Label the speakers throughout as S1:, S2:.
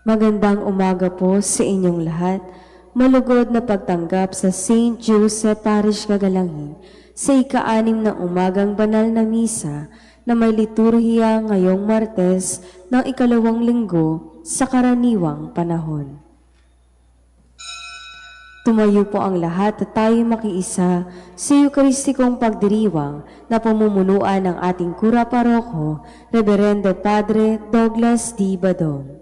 S1: Magandang umaga po sa inyong lahat. Malugod na pagtanggap sa St. Joseph Parish Gagalangin sa ika-6 na umagang banal na misa na may liturhiya ngayong Martes ng 2 linggo sa karaniwang panahon. Tumayo po ang lahat at tayo makiisa sa Eucharistikong pagdiriwang na pamumunuan ng ating Kura Paroko, Reverendo Padre Douglas D. Badong.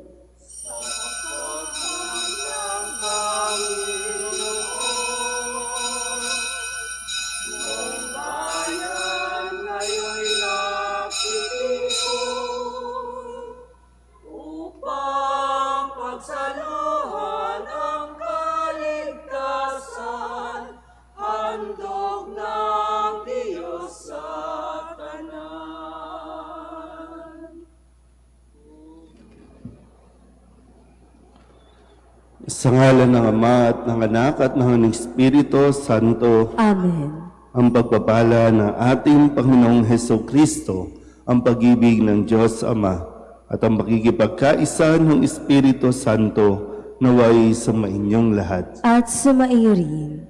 S2: Sa ngalan ng Ama at ng Anak at ng Espiritu Santo.
S1: Amen.
S2: Ang pagpapala ng ating Panginoong Hesukristo, ang pag-ibig ng Diyos Ama, at ang pakikipagkaisa ng Espiritu Santo naway sa mainyong lahat.
S1: At sumaiyo rin.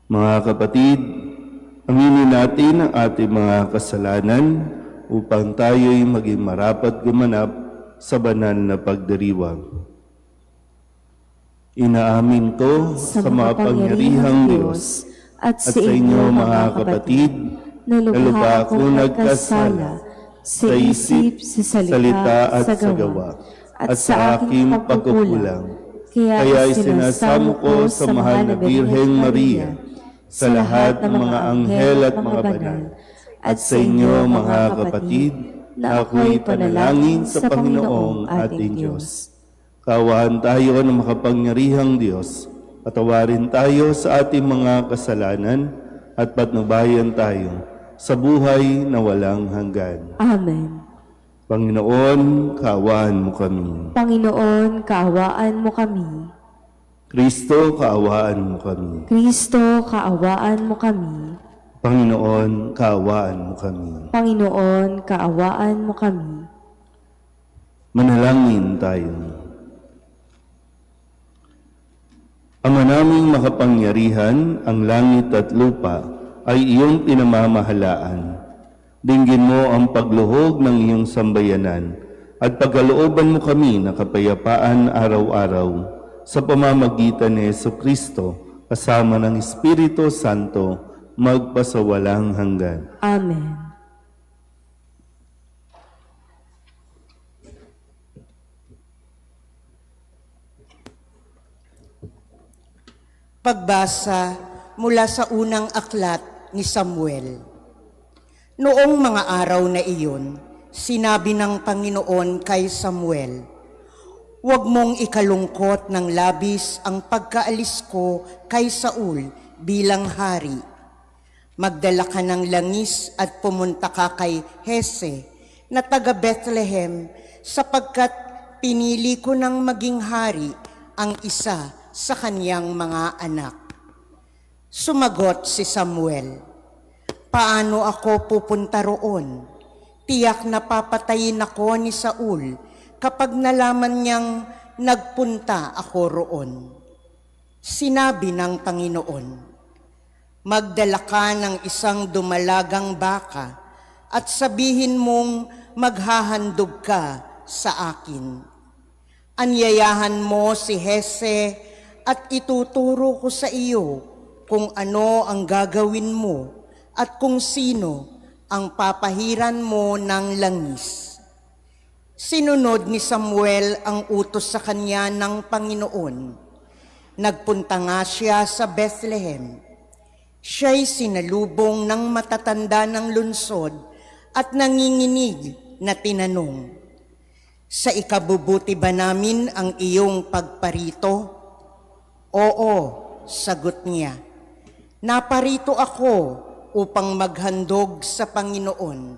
S2: Mga kapatid, aminin natin ang ating mga kasalanan upang tayo'y maging marapat gumanap sa banal na pagdiriwang. Inaamin ko sa makapangyarihang Diyos at sa inyo mga kapatid na lubha akong nagkasala sa isip, sa salita at sa gawa at sa aking pagkukulang. Kaya isinasamo ko sa mahal na Birheng Maria, sa lahat ng mga anghel at mga banal, at sa inyo mga kapatid na ako'y panalangin sa Panginoong ating Diyos. Kaawaan tayo ng makapangyarihang Diyos, patawarin tayo sa ating mga kasalanan at patnubayan tayo sa buhay na walang hanggan.
S1: Amen.
S2: Panginoon, kaawaan mo kami.
S1: Panginoon, kaawaan mo kami.
S2: Kristo, kaawaan mo kami.
S1: Kristo, kaawaan mo kami.
S2: Panginoon, kaawaan mo kami.
S1: Panginoon, kaawaan mo kami.
S2: Manalangin tayo. Ama naming makapangyarihan, ang langit at lupa ay iyong pinamamahalaan. Dinggin mo ang pagluhog ng iyong sambayanan at pagkalooban mo kami na kapayapaan araw-araw sa pamamagitan ni Jesucristo kasama ng Espiritu Santo magpasawalang hanggan.
S1: Amen.
S3: Pagbasa mula sa unang aklat ni Samuel. Noong mga araw na iyon, sinabi ng Panginoon kay Samuel, "Huwag mong ikalungkot ng labis ang pagkaalis ko kay Saul bilang hari. Magdala ka ng langis at pumunta ka kay Hese na taga Bethlehem sapagkat pinili ko ng maging hari ang isa sa kaniyang mga anak." Sumagot si Samuel, "Paano ako pupunta roon? Tiyak na papatayin ako ni Saul kapag nalaman niyang nagpunta ako roon." Sinabi ng Panginoon, "Magdala ka ng isang dumalagang baka at sabihin mong maghahandog ka sa akin. Anyayahan mo si Hese at ituturo ko sa iyo kung ano ang gagawin mo at kung sino ang papahiran mo ng langis." Sinunod ni Samuel ang utos sa kanya ng Panginoon. Nagpunta nga siya sa Bethlehem. Siya'y sinalubong ng matatanda ng lungsod at nanginginig na tinanong, "Sa ikabubuti ba namin ang iyong pagparito?" "Oo," sagot niya. "Naparito ako upang maghandog sa Panginoon.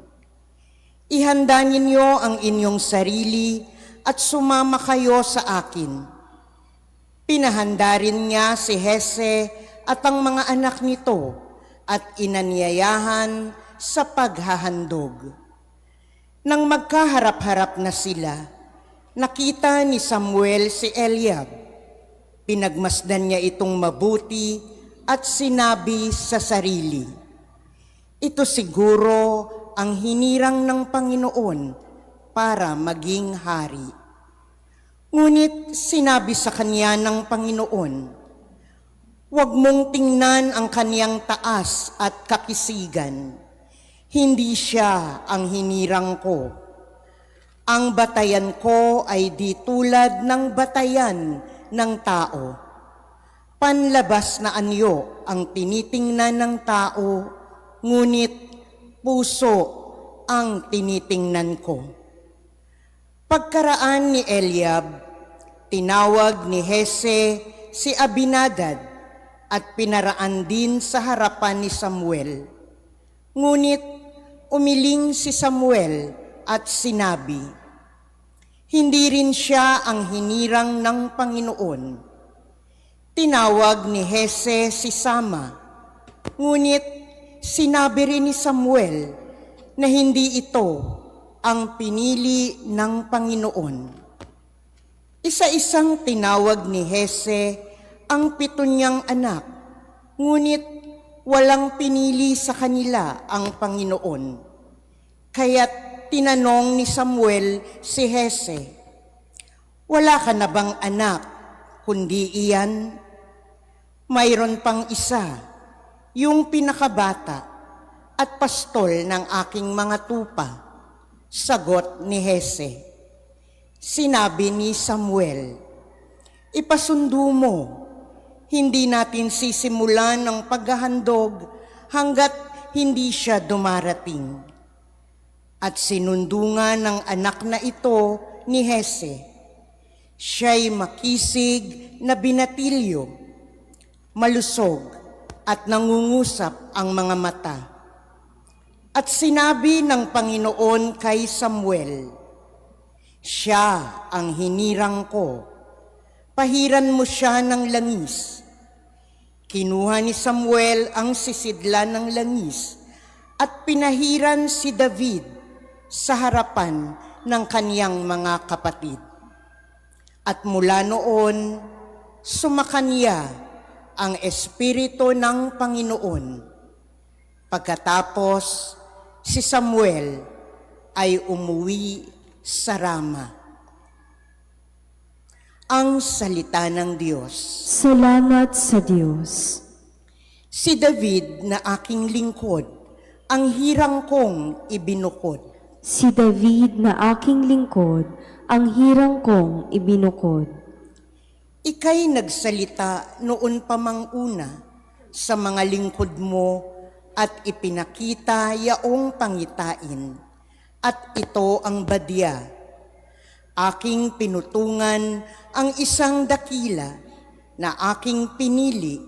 S3: Ihanda ninyo ang inyong sarili at sumama kayo sa akin." Pinahanda rin niya si Hese at ang mga anak nito at inanyayahan sa paghahandog. Nang magkaharap-harap na sila, Nakita ni Samuel si Eliab. Pinagmasdan niya itong mabuti at sinabi sa sarili, ito siguro ang hinirang ng Panginoon para maging hari. Ngunit sinabi sa kanya ng Panginoon, huwag mong tingnan ang kaniyang taas at kakisigan. Hindi siya ang hinirang ko. Ang batayan ko ay di tulad ng batayan ng tao. Panlabas na anyo ang tinitingnan ng tao, ngunit puso ang tinitingnan ko. Pagkaraan ni Eliab, tinawag ni Hese si Abinadab at pinaraan din sa harapan ni Samuel. Ngunit umiling si Samuel at sinabi, hindi rin siya ang hinirang ng Panginoon. Tinawag ni Hese si Sama, ngunit sinabi rin ni Samuel na hindi ito ang pinili ng Panginoon. Isa-isang tinawag ni Hese ang 7 niyang anak, ngunit walang pinili sa kanila ang Panginoon. Kaya't tinanong ni Samuel si Hese, wala ka na bang anak, kundi iyan? Mayroon pang isa, yung pinakabata at pastol ng aking mga tupa. Sagot ni Hese. Sinabi ni Samuel, ipasundo mo, hindi natin sisimulan ng paghahandog hanggat hindi siya dumarating. At sinundungan ng anak na ito ni Hese. Siya'y makisig na binatilyo, malusog at nangungusap ang mga mata. At sinabi ng Panginoon kay Samuel, siya ang hinirang ko, pahiran mo siya ng langis. Kinuha ni Samuel ang sisidlan ng langis at pinahiran si David sa harapan ng kaniyang mga kapatid. At mula noon, sumakanya ang Espiritu ng Panginoon. Pagkatapos, si Samuel ay umuwi sa Rama. Ang salita ng Diyos.
S1: Salamat sa Diyos.
S3: Si David na aking lingkod, ang hirang kong ibinukod.
S1: Si David na aking lingkod, ang hirang kong ibinukod.
S3: Ika'y nagsalita noon pa mang una sa mga lingkod mo at ipinakita yaong pangitain, at ito ang badya. Aking pinutungan ang isang dakila na aking pinili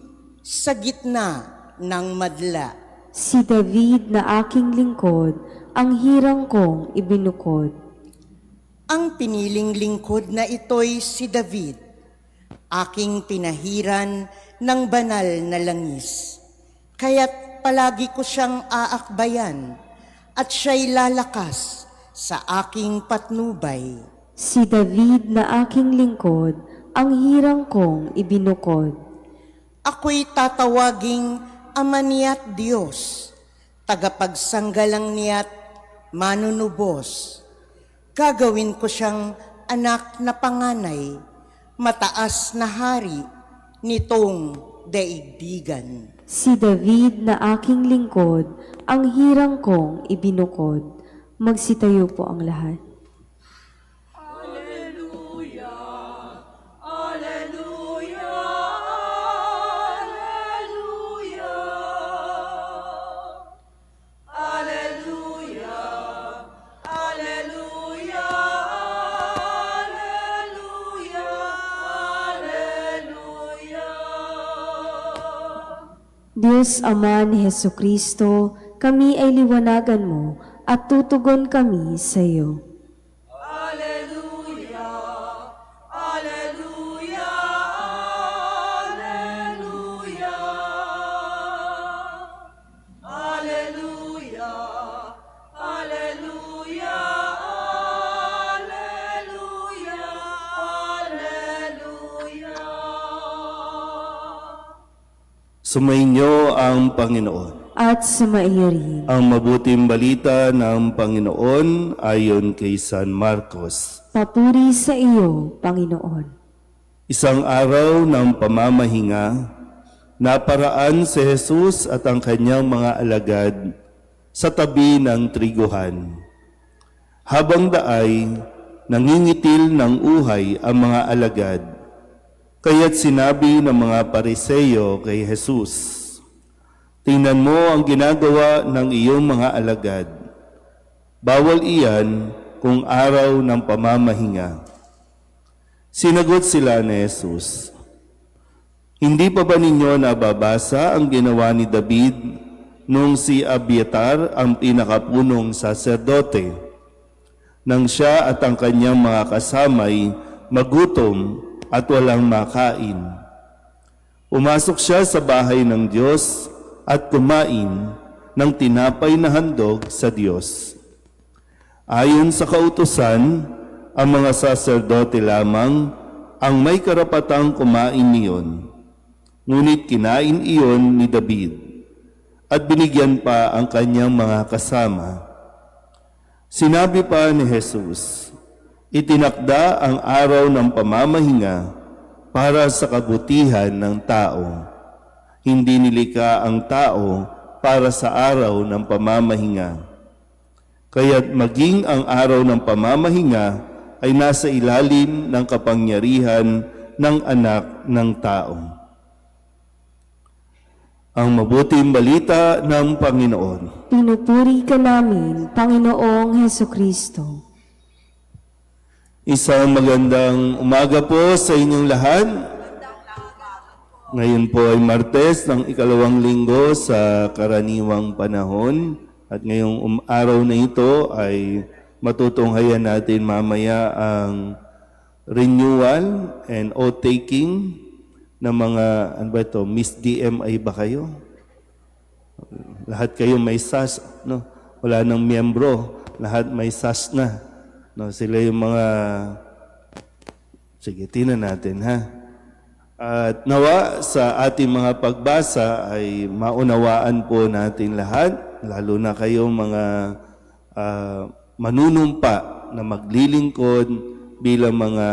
S3: sa gitna ng madla.
S1: Si David na aking lingkod, ang hirang kong ibinukod.
S3: Ang piniling lingkod na ito'y si David, aking pinahiran ng banal na langis. Kaya't palagi ko siyang aakbayan at siya'y lalakas sa aking patnubay.
S1: Si David na aking lingkod, ang hirang kong ibinukod.
S3: Ako'y tatawaging Ama niya't Diyos, tagapagsanggalang niya't manunubos. Gagawin ko siyang anak na panganay, mataas na hari nitong daigdigan.
S1: Si David na aking lingkod, ang hirang kong ibinukod. Magsitayo po ang lahat. Diyos Ama ni Hesukristo, kami ay liwanagan mo at tutugon kami sa iyo.
S4: Alleluia, Alleluia, Alleluia, Alleluia, Alleluia, Alleluia,
S2: Sumainyo ang Panginoon.
S1: At sumaiyo rin.
S2: Ang mabuting balita ng Panginoon ayon kay San Marcos.
S1: Papuri sa iyo, Panginoon.
S2: Isang araw ng pamamahinga, naparaan si Jesus at ang kanyang mga alagad sa tabi ng triguhan. Habang daay, nangingitil ng uhay ang mga alagad. Kaya't sinabi ng mga Pariseo kay Jesus, "Tingnan mo ang ginagawa ng iyong mga alagad. Bawal iyan kung araw ng pamamahinga." Sinagot sila ni Jesus, "Hindi pa ba ninyo nababasa ang ginawa ni David nung si Abiatar ang pinakapunong saserdote, nang siya at ang kanyang mga kasamay magutom at walang makain? Umasok siya sa bahay ng Diyos at kumain ng tinapay na handog sa Diyos. Ayon sa kautusan, ang mga saserdote lamang ang may karapatang kumain niyon. Ngunit kinain iyon ni David at binigyan pa ang kanyang mga kasama." Sinabi pa ni Jesus, "Itinakda ang araw ng pamamahinga para sa kabutihan ng tao. Hindi nilikha ang tao para sa araw ng pamamahinga. Kaya't maging ang araw ng pamamahinga ay nasa ilalim ng kapangyarihan ng Anak ng Tao." Ang mabuting balita ng Panginoon.
S1: Pinupuri ka namin, Panginoong Hesukristo.
S2: Isang magandang umaga po sa inyong lahat. Ngayon po ay Martes ng ikalawang linggo sa karaniwang panahon. At ngayong araw na ito ay matutunghayan natin mamaya ang renewal and oath-taking ng mga, ano ba ito, Miss DMI ba kayo? Lahat kayo may SAS, no? Wala nang miyembro, lahat may SAS na. No, sila yung mga, sige, tingnan natin, ha? At nawa sa ating mga pagbasa ay maunawaan po natin lahat, lalo na kayong mga manunumpa na maglilingkod bilang mga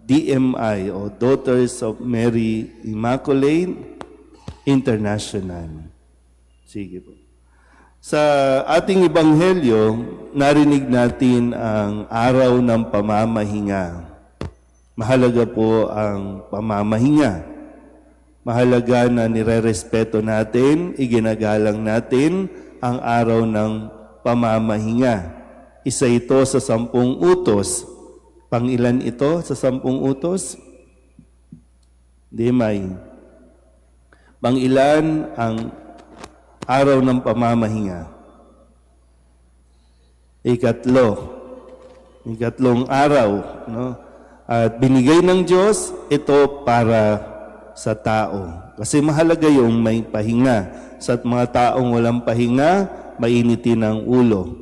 S2: DMI o Daughters of Mary Immaculate International. Sige po. Sa ating ebanghelyo, narinig natin ang araw ng pamamahinga. Mahalaga po ang pamamahinga. Mahalaga na nirerespeto natin, iginagalang natin ang araw ng pamamahinga. Isa ito sa 10 utos. Pangilan ito sa 10 utos? Di may. Pangilan ang araw ng pamamahinga? Ikatlong araw. No? At binigay ng Diyos ito para sa tao. Kasi mahalaga yung may pahinga. Sa mga taong walang pahinga, mainitin ang ulo.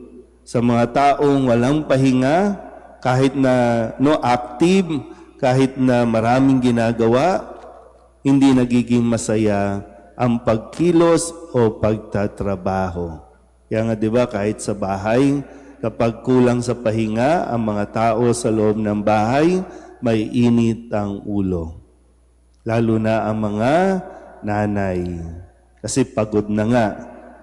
S2: Sa mga taong walang pahinga, kahit na active, kahit na maraming ginagawa, hindi nagiging masaya ang pagkilos o pagtatrabaho. Kaya nga 'di ba, kahit sa bahay, kapag kulang sa pahinga ang mga tao sa loob ng bahay, may init ang ulo. Lalo na ang mga nanay. Kasi pagod na nga.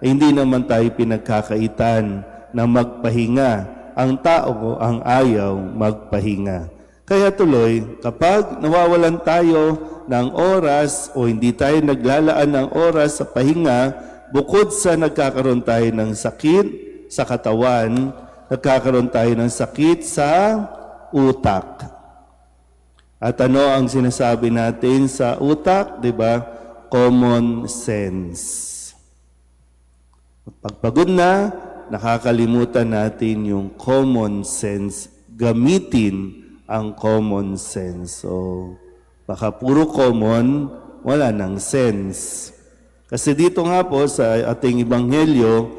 S2: Hindi naman tayo pinagkakaitan na magpahinga. Ang tao ang ayaw magpahinga. Kaya tuloy, kapag nawawalan tayo ng oras o hindi tayo naglalaan ng oras sa pahinga, bukod sa nagkakaroon tayo ng sakit sa katawan, nagkakaroon tayo ng sakit sa utak. At ano ang sinasabi natin sa utak? Diba? Common sense. Pagpagod na, nakakalimutan natin yung common sense. Gamitin ang common sense. So, baka puro common, wala nang sense. Kasi dito nga po sa ating ebanghelyo,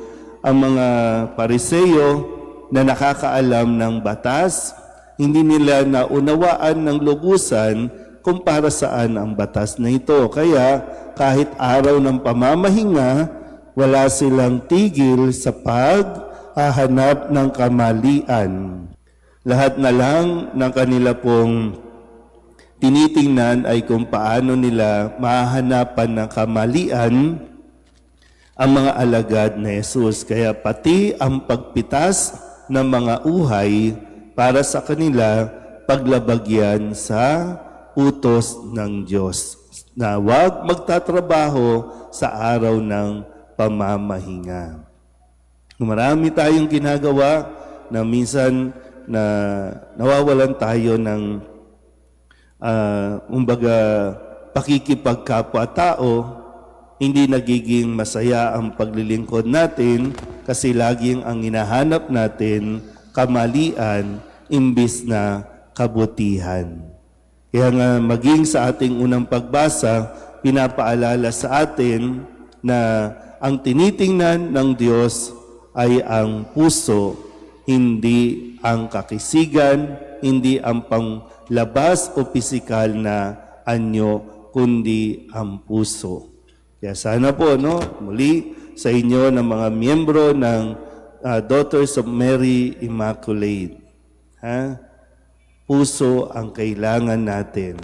S2: ang mga Pariseo na nakakaalam ng batas, hindi nila naunawaan ng lubusan kung para saan ang batas na ito. Kaya kahit araw ng pamamahinga, wala silang tigil sa paghahanap ng kamalian. Lahat na lang ng kanila pong tinitingnan ay kung paano nila mahahanapan ng kamalian ang mga alagad na Jesus. Kaya pati ang pagpitas ng mga uhay para sa kanila paglabagyan sa utos ng Diyos na huwag magtatrabaho sa araw ng pamamahinga. Marami tayong ginagawa na minsan na nawawalan tayo ng pakikipagkapwa-tao, hindi nagiging masaya ang paglilingkod natin kasi laging ang hinahanap natin kamalian imbis na kabutihan. Kaya nga maging sa ating unang pagbasa, pinapaalala sa atin na ang tinitingnan ng Diyos ay ang puso, hindi ang kakisigan, hindi ang panglabas o pisikal na anyo, kundi ang puso. Kaya sana po, muli sa inyo ng mga miyembro ng Daughters of Mary Immaculate. Puso ang kailangan natin.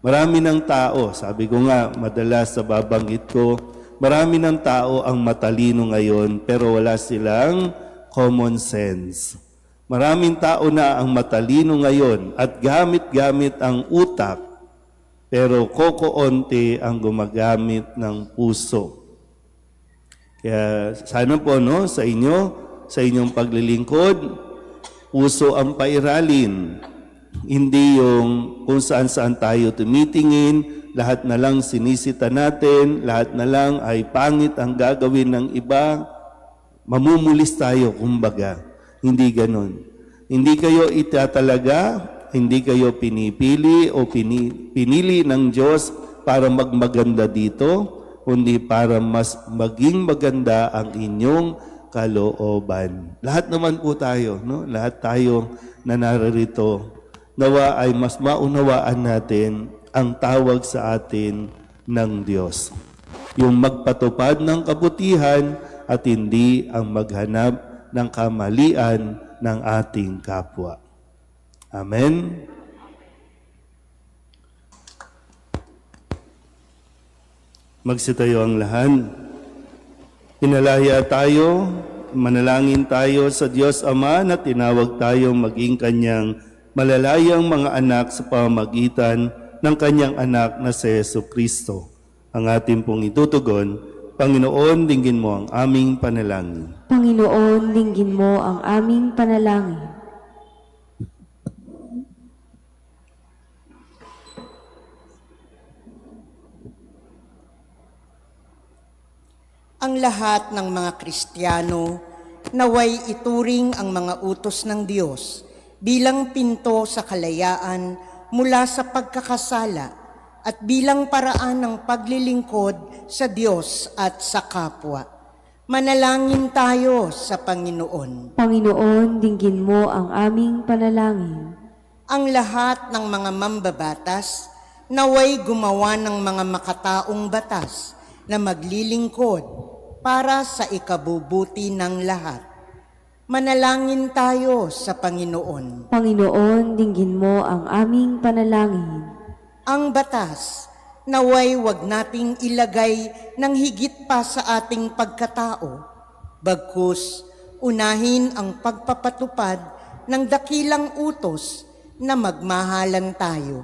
S2: Marami ng tao, sabi ko nga, madalas sa babanggit ko, marami ng tao ang matalino ngayon pero wala silang common sense. Maraming tao na ang matalino ngayon at gamit-gamit ang utak pero kokoonti ang gumagamit ng puso. Kaya sana po sa inyong paglilingkod, puso ang pairalin. Hindi yung kung saan-saan tayo tumitingin, lahat na lang sinisita natin, lahat na lang ay pangit ang gagawin ng iba, mamumulis tayo kumbaga. Hindi ganon. Hindi kayo itatalaga, hindi kayo pinipili o pinili ng Diyos para magmaganda dito, kundi para mas maging maganda ang inyong kalooban. Lahat naman po tayo, lahat tayo na naririto, nawa ay mas maunawaan natin ang tawag sa atin ng Diyos. Yung magpatupad ng kabutihan at hindi ang maghanap ng kamalian ng ating kapwa. Amen. Magsitayo ang lahat. Pinalaya tayo, manalangin tayo sa Diyos Ama na tinawag tayong maging kanyang malalayang mga anak sa pamamagitan ng kanyang anak na si Jesucristo. Ang ating pong itutugon, Panginoon, dinggin mo ang aming panalangin.
S1: Panginoon, dinggin mo ang aming panalangin.
S3: Ang lahat ng mga Kristiyano naway ituring ang mga utos ng Diyos bilang pinto sa kalayaan mula sa pagkakasala at bilang paraan ng paglilingkod sa Diyos at sa kapwa. Manalangin tayo sa Panginoon.
S1: Panginoon, dinggin mo ang aming panalangin.
S3: Ang lahat ng mga mambabatas naway gumawa ng mga makataong batas na maglilingkod para sa ikabubuti ng lahat. Manalangin tayo sa Panginoon.
S1: Panginoon, dinggin mo ang aming panalangin.
S3: Ang batas, naway wag nating ilagay ng higit pa sa ating pagkatao, bagkus unahin ang pagpapatupad ng dakilang utos na magmahalan tayo.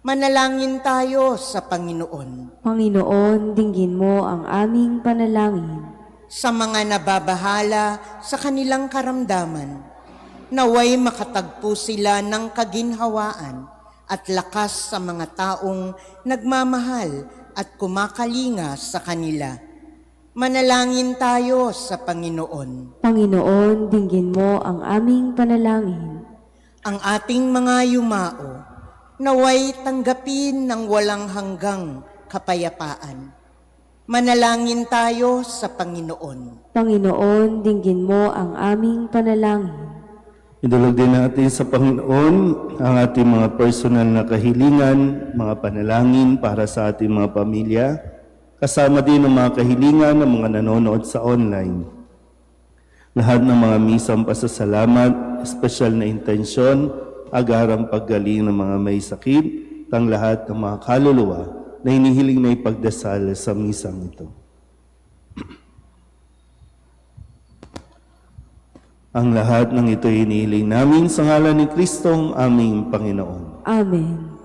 S3: Manalangin tayo sa Panginoon.
S1: Panginoon, dinggin mo ang aming panalangin.
S3: Sa mga nababahala sa kanilang karamdaman, naway makatagpo sila ng kaginhawaan at lakas sa mga taong nagmamahal at kumakalinga sa kanila. Manalangin tayo sa Panginoon.
S1: Panginoon, dinggin mo ang aming panalangin.
S3: Ang ating mga yumao, naway tanggapin ng walang hanggang kapayapaan. Manalangin tayo sa Panginoon.
S1: Panginoon, dinggin mo ang aming panalangin.
S2: Idulog din natin sa Panginoon ang ating mga personal na kahilingan, mga panalangin para sa ating mga pamilya, kasama din ang mga kahilingan ng mga nanonood sa online. Lahat ng mga misang pasasalamat, espesyal na intensyon, agarang paggaling ng mga may sakit, ang lahat ng mga kaluluwa na hinihiling na ipagdasal sa misang ito. Ang lahat ng ito hinihiling namin sa ngalan ni Kristong aming Panginoon.
S1: Amen.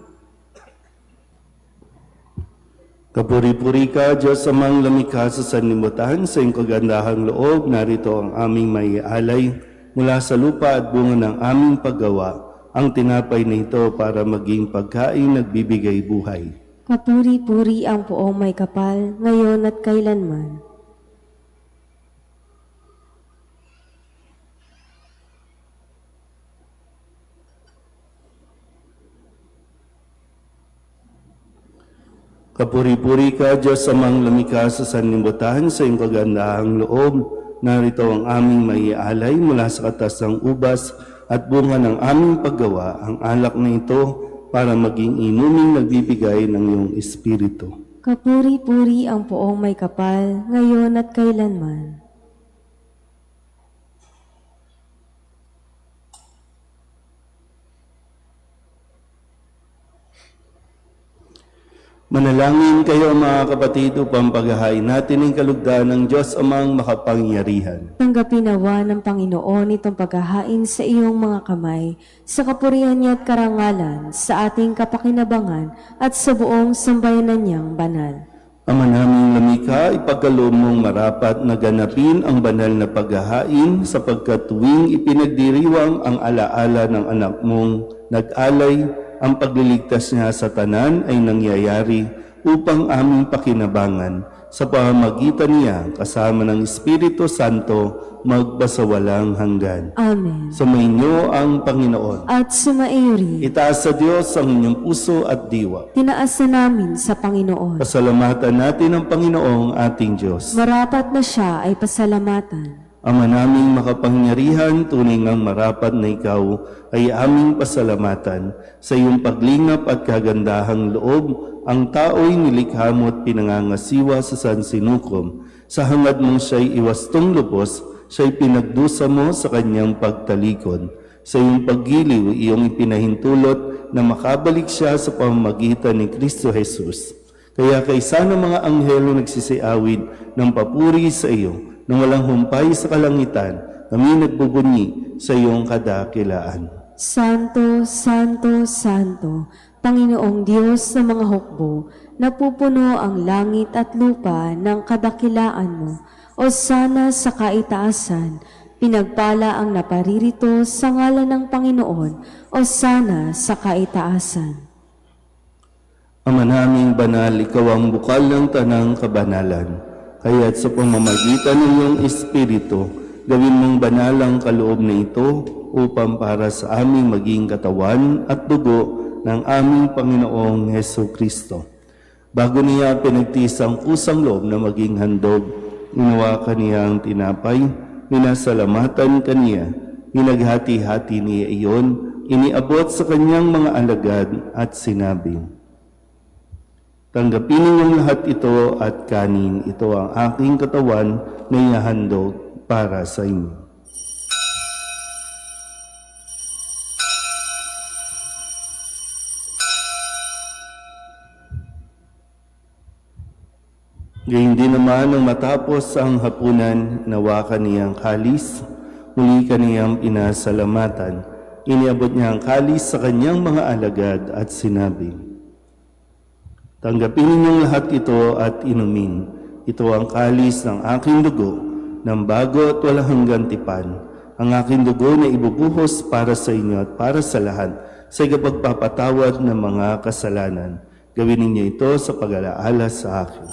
S2: Kapuri-puri ka, Diyos amang lamikha sa sanlibutan, sa iyong kagandahang loob, narito ang aming maialay mula sa lupa at bunga ng aming paggawa, ang tinapay na ito para maging pagkain nagbibigay buhay.
S1: Kapuri-puri ang poong may kapal, ngayon at kailanman.
S2: Kapuri-puri ka, Diyos amang lamikha sa sanlibutan, sa iyong kagandahang loob, narito ang aming maialay mula sa katas ng ubas at bunga ng aming paggawa, ang alak na ito para maging inuming nagbibigay ng iyong Espiritu.
S1: Kapuri-puri ang poong may kapal, ngayon at kailanman.
S2: Manalangin kayo mga kapatid upang paghahain natin ang kalugdan ng Diyos amang makapangyarihan.
S1: Tanggapin nawa ng Panginoon itong paghahain sa iyong mga kamay, sa kapurihan niya at karangalan, sa ating kapakinabangan at sa buong sambayanan niyang banal.
S2: Ama naming lamikha, ipagkaloob mong marapat na ganapin ang banal na paghahain sapagkat tuwing ipinagdiriwang ang alaala ng anak mong nag-alay, ang pagliligtas niya sa tanan ay nangyayari upang aming pakinabangan sa pamamagitan niya kasama ng Espiritu Santo magpasawalang hanggan.
S1: Amen.
S2: Sumainyo ang Panginoon.
S1: At sumaiyo rin,
S2: Itaas sa Diyos ang inyong puso at diwa.
S1: tinaas na namin sa Panginoon.
S2: Pasalamatan natin ang Panginoong ating Diyos.
S1: Marapat na siya ay pasalamatan.
S2: Ama naming makapangyarihan, tunay ngang marapat na ikaw ay aming pasalamatan. Sa iyong paglingap at kagandahang loob, ang tao'y nilikha mo at pinangangasiwa sa sansinukom. Sa hangad mong siya'y iwastong lubos, siya'y pinagdusa mo sa kanyang pagtalikod. Sa iyong paggiliw, iyong ipinahintulot na makabalik siya sa pamamagitan ni Kristo Jesus. Kaya kaysa ng mga anghel nagsisiawid ng papuri sa iyo, nang walang humpay sa kalangitan, kami nagbubunyi sa iyong kadakilaan.
S1: Santo, Santo, Santo, Panginoong Diyos ng mga hukbo, napupuno ang langit at lupa ng kadakilaan mo. O sana sa kaitaasan, pinagpala ang naparirito sa ngalan ng Panginoon. O sana sa kaitaasan.
S2: Ama naming banal, ikaw ang bukal ng tanang kabanalan. Kaya't sa pamamagitan ng iyong Espiritu, gawin mong banal ang kaloob na ito upang para sa aming maging katawan at dugo ng aming Panginoong Heso Kristo. Bago niya pinagtiis ang kusang loob na maging handog, inawakan niya ang tinapay, minasalamatan kaniya, inaghati-hati niya iyon, iniabot sa kanyang mga alagad at sinabi, tanggapin ninyong lahat ito at kanin. Ito ang aking katawan na ihahandog para sa inyo. Gayun din naman nang matapos ang hapunan, nawakan niyang kalis, muli kaniyang pinasalamatan. Iniabot niya ang kalis sa kanyang mga alagad at sinabi, tanggapin ninyong lahat ito at inumin. Ito ang kalis ng aking dugo, ng bago at walang hanggang tipan. Ang aking dugo na ibubuhos para sa inyo at para sa lahat sa ikapagpapatawad ng mga kasalanan. Gawin ninyo ito sa pag-alaala sa akin.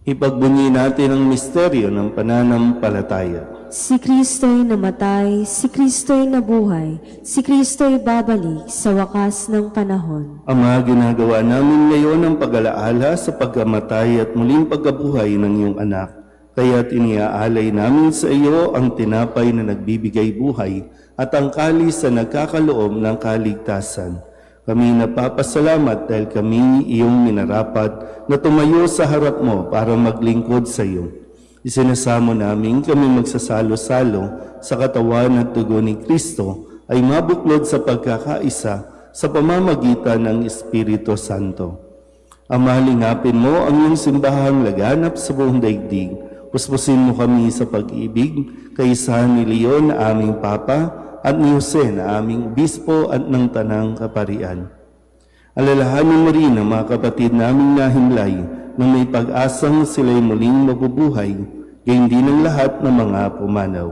S2: Ipagbunyi natin ang misteryo ng pananampalataya.
S1: Si Kristo'y namatay, si Kristo'y nabuhay, si Kristo'y babalik sa wakas ng panahon.
S2: Ama, ginagawa namin ngayon ang pag-alaala sa pagkamatay at muling pagkabuhay ng iyong anak. Kaya't iniaalay namin sa iyo ang tinapay na nagbibigay buhay at ang kalis na nagkakaloob ng kaligtasan. Kami napapasalamat dahil kami iyong minarapat na tumayo sa harap mo para maglingkod sa iyo. Isinasamo namin kami magsasalo-salo sa katawan at dugo ni Kristo ay mabuklod sa pagkakaisa sa pamamagitan ng Espiritu Santo. Ama, lingapin mo ang iyong simbahang laganap sa buong daigdig. Puspusin mo kami sa pag-ibig, kaysa ni Leon na aming Papa at ni Jose na aming Obispo at ng Tanang Kaparian. Alalahanin mo rin ang mga kapatid naming nahimlay nang may pag-asang sila'y muling mabubuhay, gayon din ang lahat ng mga pumanaw.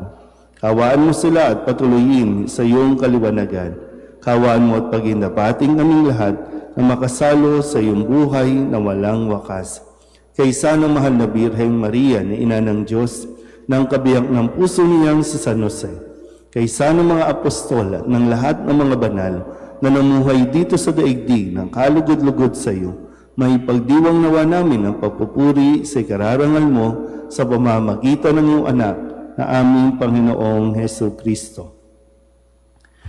S2: Kawaan mo sila at patuloyin sa iyong kaliwanagan. Kawaan mo at pagindapating aming lahat na makasalo sa iyong buhay na walang wakas. Kaysa ng mahal na Birheng Maria na ina ng Diyos, ng kabiyak ng puso niyang si San Jose, kaysa ng mga apostol at ng lahat ng mga banal na namuhay dito sa daigdig ng kalugod-lugod sa iyo, may pagdiwang nawa namin ang pagpupuri sa ikararangal mo sa pamamagitan ng iyong anak na aming Panginoong Heso Kristo.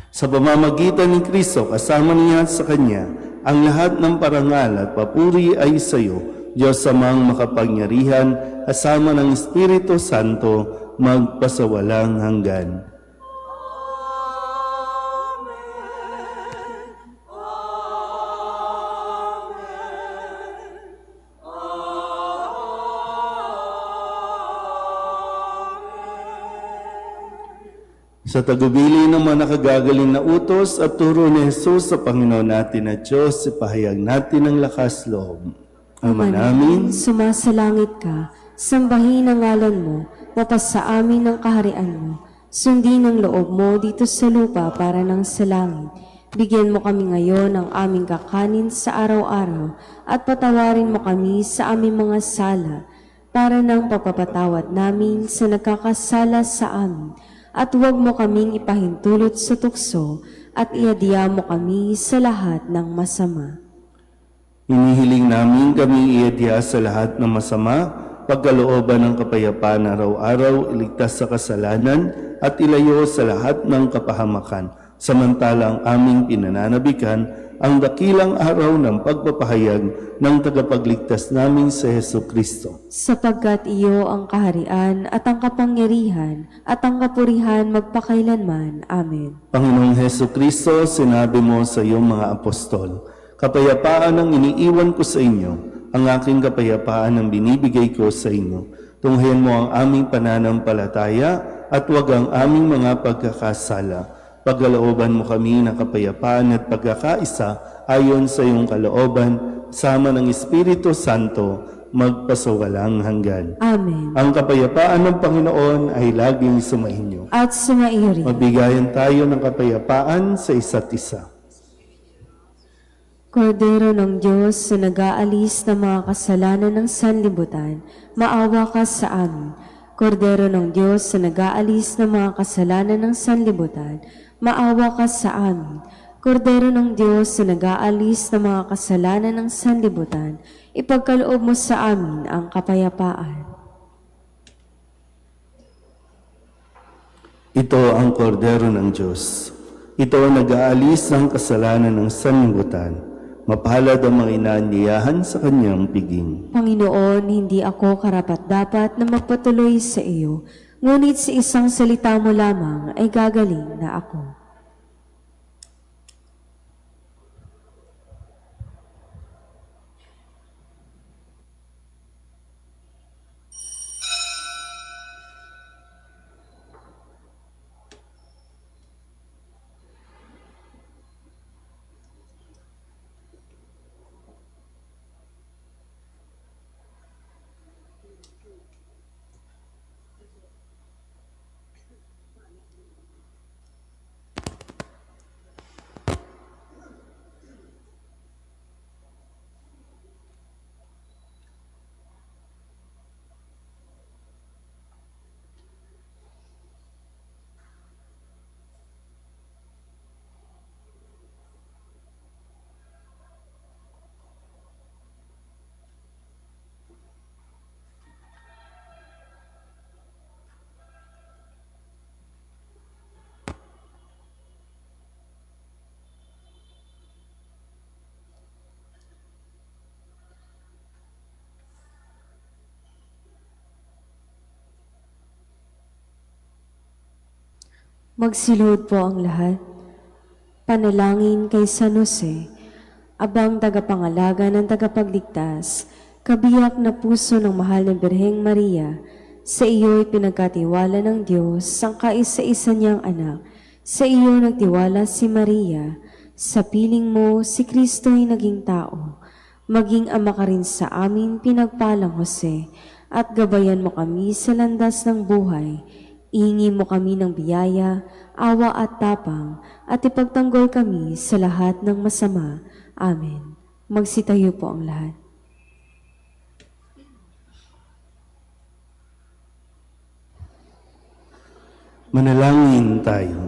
S2: Sa pamamagitan ni Kristo, kasama niya at sa Kanya, ang lahat ng parangal at papuri ay sa iyo, Diyos amang makapangyarihan, kasama ng Espiritu Santo, magpasawalang hanggan. Sa tagubili ng mga nakagagaling na utos at turo ni Jesus sa Panginoon natin at Diyos, ipahayag natin ang lakas loob. Ama namin,
S1: sumasalangit ka, sambahin ang ngalan mo, mapasa amin ang kaharian mo, sundin ang loob mo dito sa lupa para ng sa langit. Bigyan mo kami ngayon ng aming kakanin sa araw-araw at patawarin mo kami sa aming mga sala para ng pagpapatawad namin sa nagkakasala sa amin. At huwag mo kaming ipahintulot sa tukso at iadya mo kami sa lahat ng masama.
S2: hinihiling namin kami iadya sa lahat ng masama, pagkalooban ng kapayapaan araw-araw, iligtas sa kasalanan at ilayo sa lahat ng kapahamakan. Samantalang aming pinananabikan ang dakilang araw ng pagpapahayag ng tagapagligtas namin sa Heso Kristo.
S1: Sapagkat iyo ang kaharian at ang kapangyarihan at ang kapurihan magpakailanman. Amen.
S2: Panginoong Heso Kristo, sinabi mo sa iyong mga apostol, kapayapaan ang iniiwan ko sa inyo, ang aking kapayapaan ang binibigay ko sa inyo. Tunghayan mo ang aming pananampalataya at huwag ang aming mga pagkakasala. Pagkalooban mo kami ng kapayapaan at pagkakaisa ayon sa iyong kalooban, sama ng Espiritu Santo, magpasawalang hanggan.
S1: Amen.
S2: Ang kapayapaan ng Panginoon ay laging sumainyo.
S1: At sumaiyo rin.
S2: Magbigayan tayo ng kapayapaan sa isa't isa.
S1: Kordero ng Diyos na nag-aalis ng mga kasalanan ng sanlibutan, maawa ka sa amin. Kordero ng Diyos na nag-aalis ng mga kasalanan ng sanlibutan, maawa ka sa amin. Kordero ng Diyos na nag-aalis ng mga kasalanan ng sanlibutan, ipagkaloob mo sa amin ang kapayapaan.
S2: Ito ang kordero ng Diyos. Ito ang nag-aalis ng kasalanan ng sanlibutan. Mapalad ang mga inaanyayahan sa kanyang piging.
S1: Panginoon, hindi ako karapat-dapat na magpatuloy sa iyo, ngunit sa isang salita mo lamang ay gagaling na ako. Magsilhod po ang lahat. Panalangin kay San Jose, abang tagapangalaga ng tagapagligtas, kabiyak na puso ng mahal na Birheng Maria, sa iyo'y pinagkatiwala ng Diyos ang kaisa-isa niyang anak. Sa iyo nagtiwala si Maria, sa piling mo si Kristo'y naging tao. Maging ama ka rin sa amin pinagpalang Jose, at gabayan mo kami sa landas ng buhay. Ihingi mo kami ng biyaya, awa at tapang, at ipagtanggol kami sa lahat ng masama. Amen. Magsitayo po ang lahat.
S2: Manalangin tayo.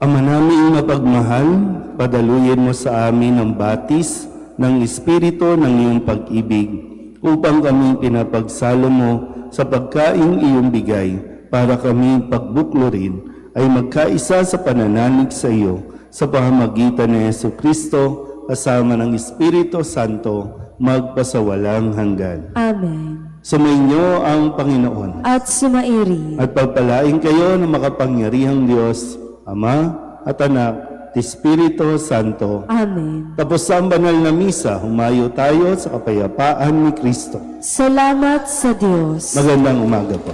S2: Ama naming mapagmahal, padaluyin mo sa amin ang batis ng Espiritu ng iyong pag-ibig upang kami pinapagsalo mo sa pagkaing iyong bigay para kami pagbuklurin ay magkaisa sa pananalig sa iyo sa pamamagitan ni Jesucristo kasama ng Espiritu Santo magpasawalang hanggan.
S1: Amen.
S2: Sumainyo ang Panginoon
S1: At sumairi.
S2: at pagpalain kayo ng makapangyarihang Diyos, Ama at Anak at Espiritu Santo.
S1: Amen.
S2: Tapos ang banal na misa, humayo tayo sa kapayapaan ni Kristo.
S1: Salamat sa Diyos.
S2: Magandang umaga po.